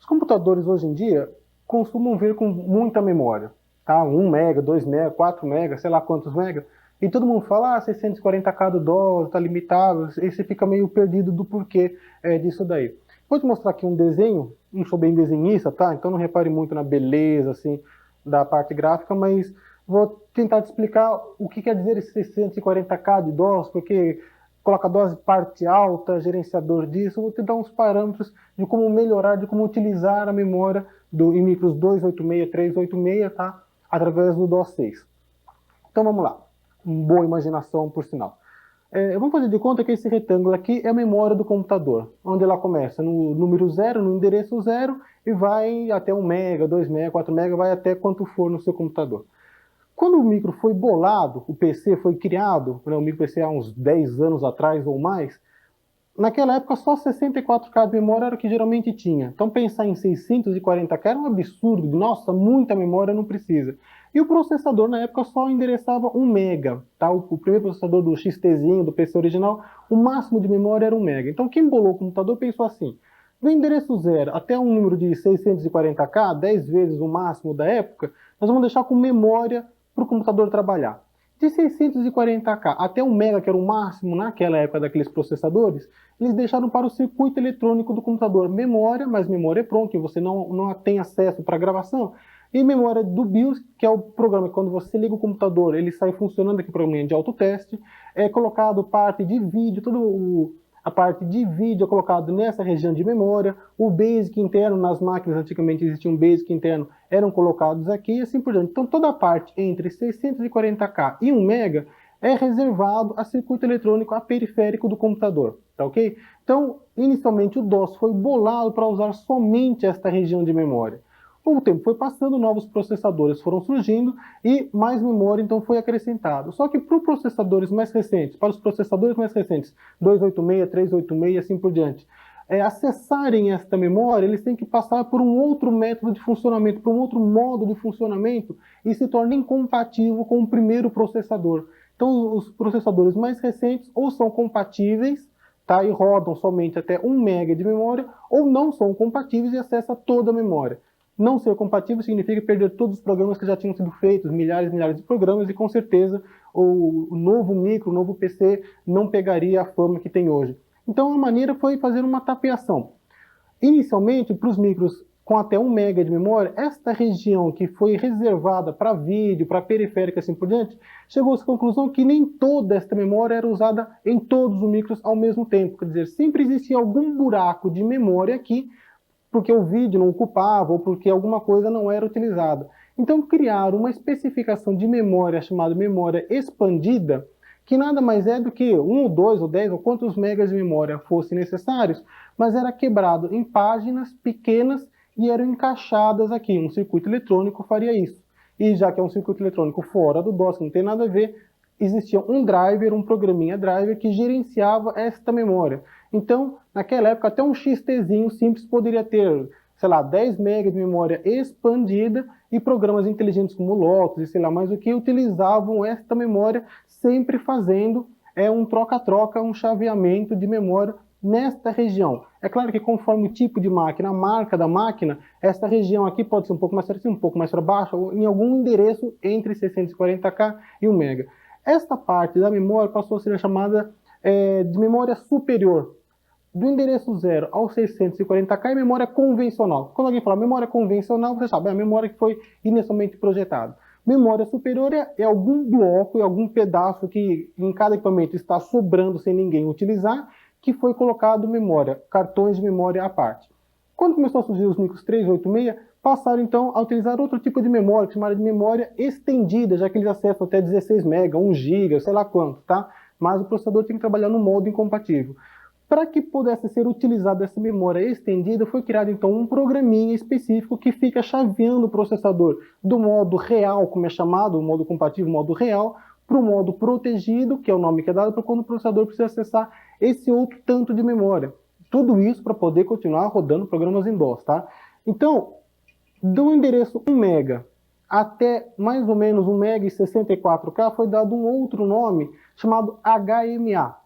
Os computadores hoje em dia costumam vir com muita memória, tá? 1 mega, 2 mega, 4 mega, sei lá quantos mega. E todo mundo fala, 640K do DOS, tá limitado, e você fica meio perdido do porquê disso daí. Vou te mostrar aqui um desenho, não sou bem desenhista, tá? Então não repare muito na beleza, assim, da parte gráfica, mas vou tentar te explicar o que quer dizer esse 640K de DOS, porque coloca dose parte alta, gerenciador disso, vou te dar uns parâmetros de como melhorar, de como utilizar a memória em micros 286, 386, tá? Através do DOS 6. Então vamos lá, boa imaginação por sinal. Vamos fazer de conta que esse retângulo aqui é a memória do computador, onde ela começa no número 0, no endereço 0, e vai até 1 mega, 2 mega, 4 mega, vai até quanto for no seu computador. Quando o micro foi bolado, o PC foi criado, o micro PC há uns 10 anos atrás ou mais, naquela época só 64K de memória era o que geralmente tinha. Então pensar em 640K era um absurdo, nossa, muita memória não precisa. E o processador na época só endereçava 1 mega, tá? O primeiro processador do XTzinho, do PC original, o máximo de memória era 1 mega. Então quem bolou o computador pensou assim, do endereço 0 até um número de 640K, 10 vezes o máximo da época, nós vamos deixar com memória para o computador trabalhar. De 640K até 1 mega, que era o máximo naquela época daqueles processadores, eles deixaram para o circuito eletrônico do computador memória, mas memória é pronta, você não tem acesso para gravação, e memória do BIOS, que é o programa que quando você liga o computador, ele sai funcionando aqui, programa de autoteste, é colocado parte de vídeo, a parte de vídeo é colocado nessa região de memória, o BASIC interno nas máquinas, antigamente existia um BASIC interno, eram colocados aqui e assim por diante. Então toda a parte entre 640K e 1 mega é reservado a circuito eletrônico, a periférico do computador, tá ok? Então, inicialmente o DOS foi bolado para usar somente esta região de memória. O tempo foi passando, novos processadores foram surgindo e mais memória então foi acrescentado. Só que para os processadores mais recentes, 286, 386 e assim por diante, acessarem esta memória, eles têm que passar por um outro método de funcionamento, por um outro modo de funcionamento e se torna incompatível com o primeiro processador. Então os processadores mais recentes ou são compatíveis, tá, e rodam somente até 1 mega de memória, ou não são compatíveis e acessa toda a memória. Não ser compatível significa perder todos os programas que já tinham sido feitos, milhares e milhares de programas, e com certeza o novo micro, o novo PC não pegaria a fama que tem hoje. Então a maneira foi fazer uma tapeação. Inicialmente, para os micros com até 1 mega de memória, esta região que foi reservada para vídeo, para periférica e assim por diante, chegou-se à conclusão que nem toda esta memória era usada em todos os micros ao mesmo tempo. Quer dizer, sempre existia algum buraco de memória aqui, porque o vídeo não ocupava ou porque alguma coisa não era utilizada. Então criaram uma especificação de memória chamada memória expandida, que nada mais é do que 1 ou 2 ou 10 ou quantos megas de memória fossem necessários, mas era quebrado em páginas pequenas e eram encaixadas aqui. Um circuito eletrônico faria isso. E já que é um circuito eletrônico fora do DOS, não tem nada a ver, existia um driver, um programinha driver que gerenciava esta memória. Então, naquela época, até um XTzinho simples poderia ter, sei lá, 10 MB de memória expandida e programas inteligentes como Lotus e sei lá mais o que utilizavam esta memória, sempre fazendo um troca-troca, um chaveamento de memória nesta região. É claro que conforme o tipo de máquina, a marca da máquina, essa região aqui pode ser um pouco mais para cima, um pouco mais para baixo, ou em algum endereço entre 640K e 1 MB. Esta parte da memória passou a ser chamada de memória superior. Do endereço 0 ao 640K é memória convencional. Quando alguém fala memória convencional, você sabe, é a memória que foi inicialmente projetada. Memória superior é algum bloco, é algum pedaço que em cada equipamento está sobrando sem ninguém utilizar, que foi colocado memória, cartões de memória à parte. Quando começou a surgir os micros 386, passaram então a utilizar outro tipo de memória, chamada de memória estendida, já que eles acessam até 16 MB, 1 GB, sei lá quanto, tá? Mas o processador tem que trabalhar no modo incompatível. Para que pudesse ser utilizada essa memória estendida, foi criado então um programinha específico que fica chaveando o processador do modo real, como é chamado, o modo compatível, o modo real, para o modo protegido, que é o nome que é dado para quando o processador precisa acessar esse outro tanto de memória. Tudo isso para poder continuar rodando programas em DOS, tá? Então, do endereço 1 MB até mais ou menos 1 MB e 64K foi dado um outro nome chamado HMA.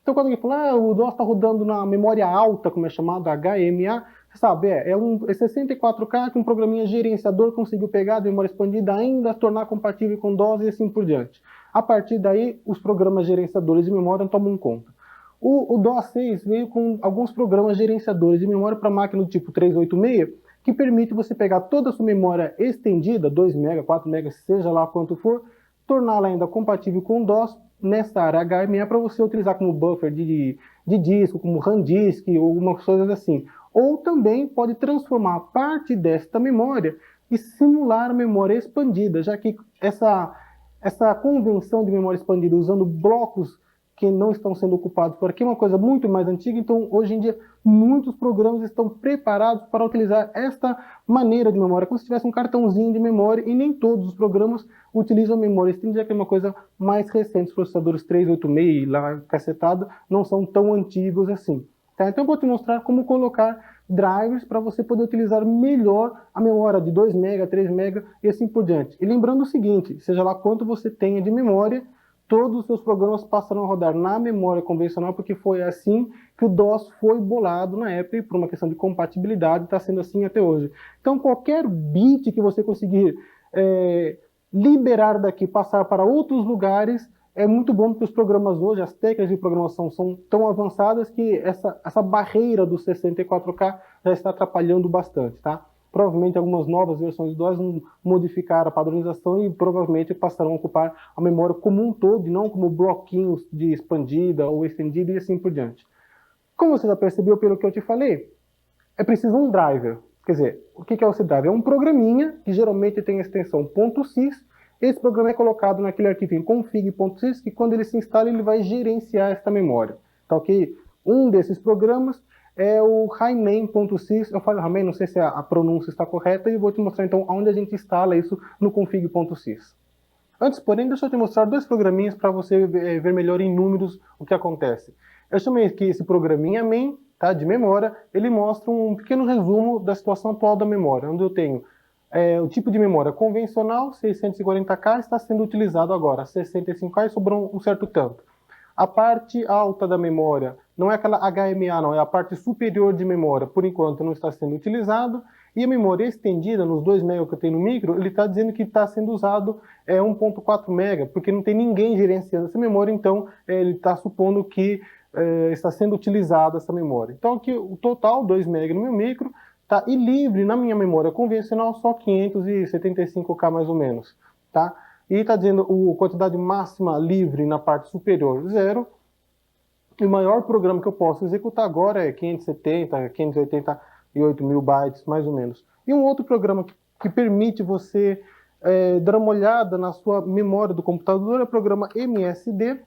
Então quando alguém fala, o DOS está rodando na memória alta, como é chamado HMA, sabe, é 64K que um programinha gerenciador conseguiu pegar de memória expandida, ainda tornar compatível com DOS e assim por diante. A partir daí, os programas gerenciadores de memória tomam conta. O DOS 6 veio com alguns programas gerenciadores de memória para máquina do tipo 386, que permite você pegar toda a sua memória estendida, 2 MB, 4 MB, seja lá quanto for, torná-la ainda compatível com o DOS nesta área HME para você utilizar como buffer de disco, como RAM disk ou algumas coisas assim. Ou também pode transformar parte desta memória e simular a memória expandida, já que essa convenção de memória expandida usando blocos que não estão sendo ocupados por aqui é uma coisa muito mais antiga, então hoje em dia muitos programas estão preparados para utilizar esta maneira de memória, como se tivesse um cartãozinho de memória, e nem todos os programas utilizam memória estendida, que é uma coisa mais recente. Os processadores 386 lá cacetado não são tão antigos assim. Tá? Então eu vou te mostrar como colocar drivers para você poder utilizar melhor a memória de 2 MB, 3 MB e assim por diante. E lembrando o seguinte, seja lá quanto você tenha de memória, todos os seus programas passarão a rodar na memória convencional, porque foi assim que o DOS foi bolado na época, e por uma questão de compatibilidade, está sendo assim até hoje. Então, qualquer bit que você conseguir liberar daqui, passar para outros lugares, é muito bom, porque os programas hoje, as técnicas de programação são tão avançadas que essa barreira do 64K já está atrapalhando bastante, tá? Provavelmente algumas novas versões do DOS vão modificar a padronização e provavelmente passarão a ocupar a memória como um todo, e não como bloquinhos de expandida ou estendida e assim por diante. Como você já percebeu pelo que eu te falei, é preciso um driver. Quer dizer, o que é esse driver? É um programinha que geralmente tem a extensão .sys. Esse programa é colocado naquele arquivo config.sys, que quando ele se instala, ele vai gerenciar esta memória. Tá ok? Um desses programas é o highmain.sys. Eu falo highmain, não sei se a pronúncia está correta, e eu vou te mostrar então onde a gente instala isso no config.sys. Antes, porém, deixa eu te mostrar dois programinhas para você ver melhor em números o que acontece. Eu chamei aqui esse programinha main, tá, de memória. Ele mostra um pequeno resumo da situação atual da memória, onde eu tenho o tipo de memória convencional, 640K, está sendo utilizado agora, 65K, e sobrou um certo tanto. A parte alta da memória, não é aquela HMA não, é a parte superior de memória, por enquanto não está sendo utilizado, e a memória estendida, nos 2 MB que eu tenho no micro, ele está dizendo que está sendo usado 1.4 MB, porque não tem ninguém gerenciando essa memória, então ele está supondo que está sendo utilizada essa memória. Então aqui o total, 2 MB no meu micro, tá? E livre na minha memória convencional, só 575K mais ou menos, tá? E está dizendo a quantidade máxima livre na parte superior, 0. E o maior programa que eu posso executar agora é 570, 588 mil bytes, mais ou menos. E um outro programa que permite você dar uma olhada na sua memória do computador é o programa MSD,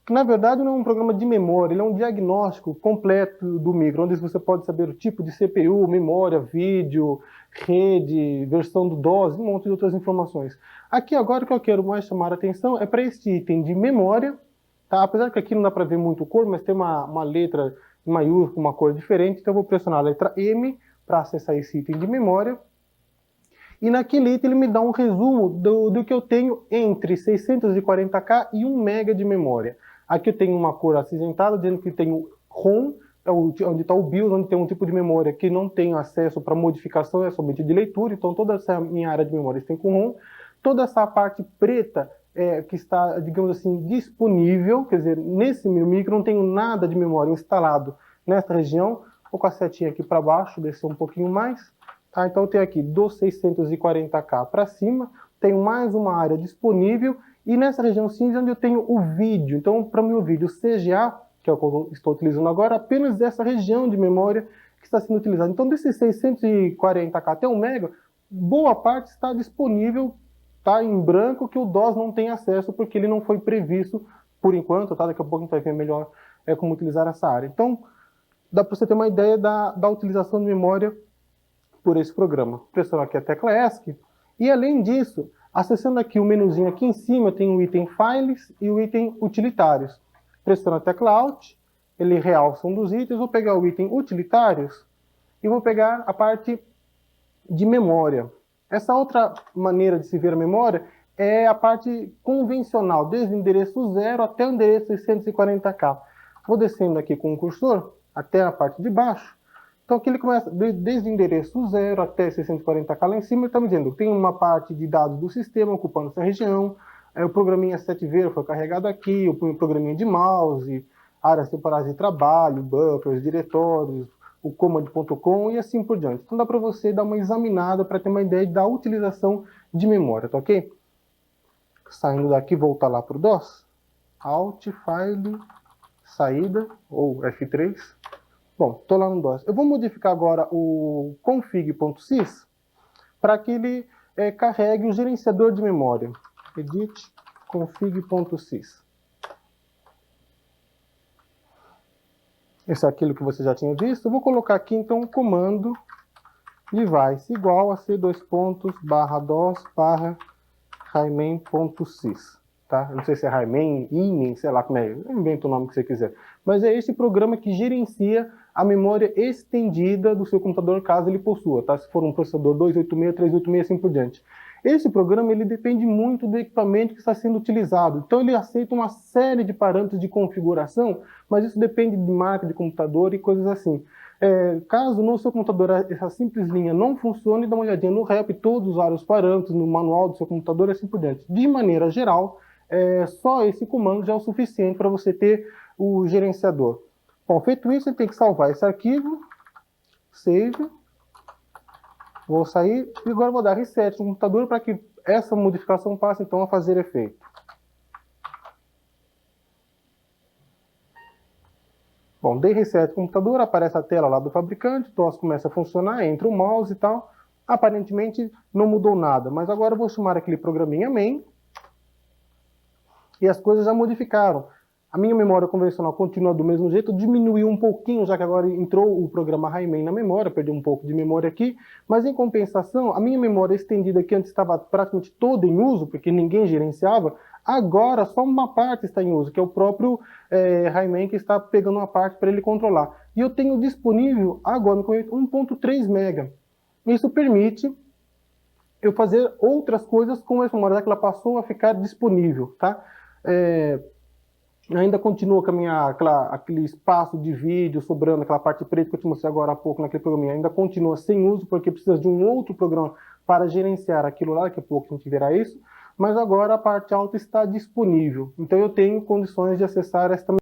que na verdade não é um programa de memória, ele é um diagnóstico completo do micro, onde você pode saber o tipo de CPU, memória, vídeo, rede, versão do DOS, um monte de outras informações. Aqui agora o que eu quero mais chamar a atenção é para este item de memória, tá? Apesar que aqui não dá para ver muito cor, mas tem uma letra em maiúsculo, uma cor diferente, então eu vou pressionar a letra M para acessar esse item de memória. E naquele item ele me dá um resumo do que eu tenho entre 640K e 1 MB de memória. Aqui eu tenho uma cor acinzentada, dizendo que tenho ROM, onde está o BIOS, onde tem um tipo de memória que não tenho acesso para modificação, é somente de leitura, então toda essa minha área de memória tem com ROM. Toda essa parte preta que está, digamos assim, disponível, quer dizer, nesse meu micro não tenho nada de memória instalado nesta região. Vou com a setinha aqui para baixo, descer um pouquinho mais. Tá, então eu tenho aqui dos 640K para cima, tenho mais uma área disponível, e nessa região cinza onde eu tenho o vídeo. Então, para o meu vídeo CGA, que é o que eu estou utilizando agora, apenas essa região de memória que está sendo utilizada. Então, desses 640K até 1 MB, boa parte está disponível, tá, em branco, que o DOS não tem acesso, porque ele não foi previsto por enquanto, tá? Daqui a pouco a gente vai ver melhor como utilizar essa área. Então, dá para você ter uma ideia da utilização de memória por esse programa. Pressiono aqui a tecla ESC, e além disso, acessando aqui o menuzinho aqui em cima, tem o item Files e o item Utilitários. Pressiono a tecla Alt, ele realça um dos itens, vou pegar o item Utilitários e vou pegar a parte de memória. Essa outra maneira de se ver a memória é a parte convencional, desde o endereço 0 até o endereço 640K. Vou descendo aqui com o cursor até a parte de baixo, Então aqui ele começa desde o endereço 0 até 640K lá em cima, ele está me dizendo que tem uma parte de dados do sistema ocupando essa região, o programinha 7V foi carregado aqui, o programinha de mouse, áreas temporárias de trabalho, buffers, diretórios, o command.com e assim por diante. Então dá para você dar uma examinada para ter uma ideia da utilização de memória, tá ok? Saindo daqui, voltar lá para o DOS, Alt, File, saída, ou F3. Bom, estou lá no DOS. Eu vou modificar agora o config.sys para que ele carregue o gerenciador de memória. Edit config.sys. Esse é aquilo que você já tinha visto. Eu vou colocar aqui então o comando device igual a c:/dos/hymen.sys. Tá? Eu não sei se é hymen, inen, sei lá como é, inventa o nome que você quiser. Mas é esse programa que gerencia a memória estendida do seu computador, caso ele possua, tá? Se for um processador 286, 386, assim por diante. Esse programa ele depende muito do equipamento que está sendo utilizado. Então ele aceita uma série de parâmetros de configuração, mas isso depende de marca de computador e coisas assim. Caso no seu computador essa simples linha não funcione, dá uma olhadinha no REP, todos os parâmetros, no manual do seu computador e assim por diante. De maneira geral, só esse comando já é o suficiente para você ter o gerenciador. Bom, feito isso, você tem que salvar esse arquivo, save, vou sair e agora vou dar reset no computador para que essa modificação passe então a fazer efeito. Bom, dei reset no computador, aparece a tela lá do fabricante, o DOS começa a funcionar, entra o mouse e tal. Aparentemente não mudou nada, mas agora eu vou chamar aquele programinha main e as coisas já modificaram. A minha memória convencional continua do mesmo jeito, diminuiu um pouquinho, já que agora entrou o programa Hymen na memória, perdi um pouco de memória aqui, mas em compensação, a minha memória estendida que antes estava praticamente toda em uso, porque ninguém gerenciava, agora só uma parte está em uso, que é o próprio Hymen que está pegando uma parte para ele controlar. E eu tenho disponível agora no 1.3 MB. Isso permite eu fazer outras coisas com essa memória, já que ela passou a ficar disponível, tá? Ainda continua com aquele espaço de vídeo sobrando, aquela parte preta que eu te mostrei agora há pouco naquele programinha, ainda continua sem uso, porque precisa de um outro programa para gerenciar aquilo lá, daqui a pouco a gente verá isso, mas agora a parte alta está disponível, então eu tenho condições de acessar esta